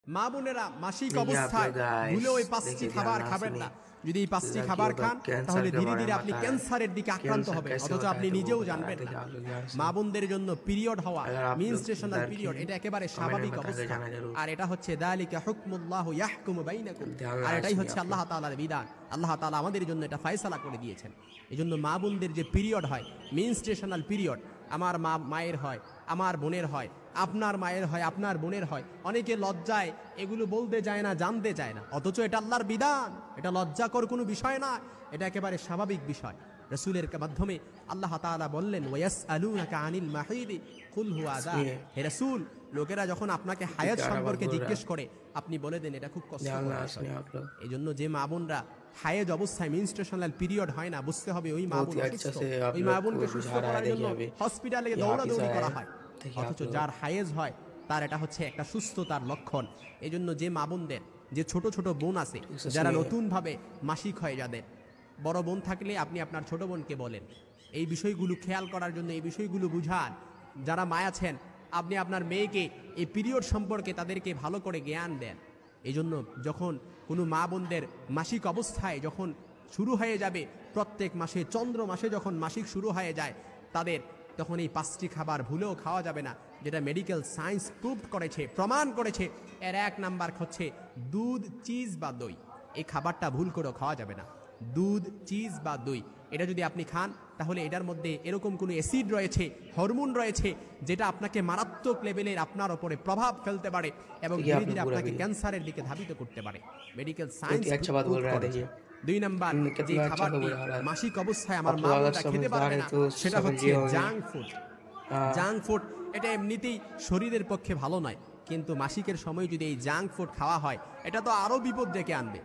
মা বোনেরা মাসিক অবস্থায় ভুলেও এই 5টি খাবার খাবেন না। যদি এই 5টি খাবার খান তাহলে ধীরে ধীরে আপনি ক্যান্সারের দিকে আক্রান্ত হবেন, অথচ আপনি নিজেও জানবেন না। মা বোনদের জন্য পিরিয়ড হওয়া, মেনস্ট্রুয়েশনাল পিরিয়ড, এটা একেবারে স্বাভাবিক অবস্থা। আর এটা হচ্ছে যালিকা হুকমুল্লাহ ইয়াহকুমু বাইনাকুম, আর এটাই হচ্ছে আল্লাহ তাআলার বিধান। আল্লাহ তাআলা আমাদের জন্য এটা ফয়সালা করে দিয়েছেন। এজন্য মা বোনদের যে পিরিয়ড হয়, মেনস্ট্রুয়েশনাল পিরিয়ড, আমার মায়ের হয়, আমার বোনের হয়, আপনার মায়ের হয়, আপনার বোনের হয়, অনেকে লজ্জায় এগুলো বলতে যায় না, জানতে চায় না, অথচ এটা আল্লাহর বিধান। এটা লজ্জাকর কোনো বিষয় না, এটা একেবারে স্বাভাবিক বিষয়। রাসূলের মাধ্যমে আল্লাহ তাআলা বললেন, ওয়ায়াসআলুনাকা আনিল মাহিদি কুল হুয়া আযা। হে রাসূল, লোকেরা যখন আপনাকে হায়াত সম্পর্কে জিজ্ঞেস করে আপনি বলে দেন এটা খুব কষ্টকর বিষয়। এইজন্য যে মা বোনরা হায়েজ অবস্থায় মেনস্ট্রুয়েশনাল পিরিয়ড হয় না, বুঝতে হবে ওই মা বোন অসুস্থ। ওই মা বোনকে সুস্থ করার জন্য হসপিটালে দৌড়াদৌড়ি করা হয়, অথচ যার হায়েজ হয় তার এটা হচ্ছে একটা সুস্থতার লক্ষণ। এই জন্য যে মা বোনদের, যে ছোট ছোট বোন আছে যারা নতুনভাবে মাসিক হয়, যাদের বড় বোন থাকলে আপনি আপনার ছোট বোনকে বলেন এই বিষয়গুলো খেয়াল করার জন্য, এই বিষয়গুলো বুঝান। যারা মা আছেন আপনি আপনার মেয়েকে এই পিরিয়ড সম্পর্কে তাদেরকে ভালো করে জ্ঞান দেন। এই জন্য যখন কোনো মা বোনদের মাসিক অবস্থায় যখন শুরু হয়ে যাবে, প্রত্যেক মাসে চন্দ্র মাসে যখন মাসিক শুরু হয়ে যায় তাদের, তখন এই 5টি খাবার ভুলেও খাওয়া যাবে না, যেটা মেডিকেল সায়েন্স প্রুভ করেছে, প্রমাণ করেছে। এর 1 নাম্বার হচ্ছে দুধ, চিজ বা দই। এই খাবারটা ভুল করেও খাওয়া যাবে না। দুধ, চিজ বা দই, এটা যদি আপনি খান তাহলে এটার মধ্যে এরকম কোনো অ্যাসিড রয়েছে, হরমোন রয়েছে, যেটা আপনাকে মারাত্মক লেভেলের আপনার উপরে প্রভাব ফেলতে পারে এবং ধীরে ধীরে আপনাকে ক্যান্সারের দিকে ধাবিত করতে পারে। Medical science. 2 নাম্বার যে খাবারটি মাসিক অবস্থায় আমার মা বোনরা খেতে পারবে না সেটা হচ্ছে জাঙ্ক ফুড। জাঙ্ক ফুড এটা এমনিতেই শরীরের পক্ষে ভালো নয়, কিন্তু মাসিকের সময় যদি এই জাঙ্ক ফুড খাওয়া হয় এটা তো আরো বিপদ ডেকে আনবে।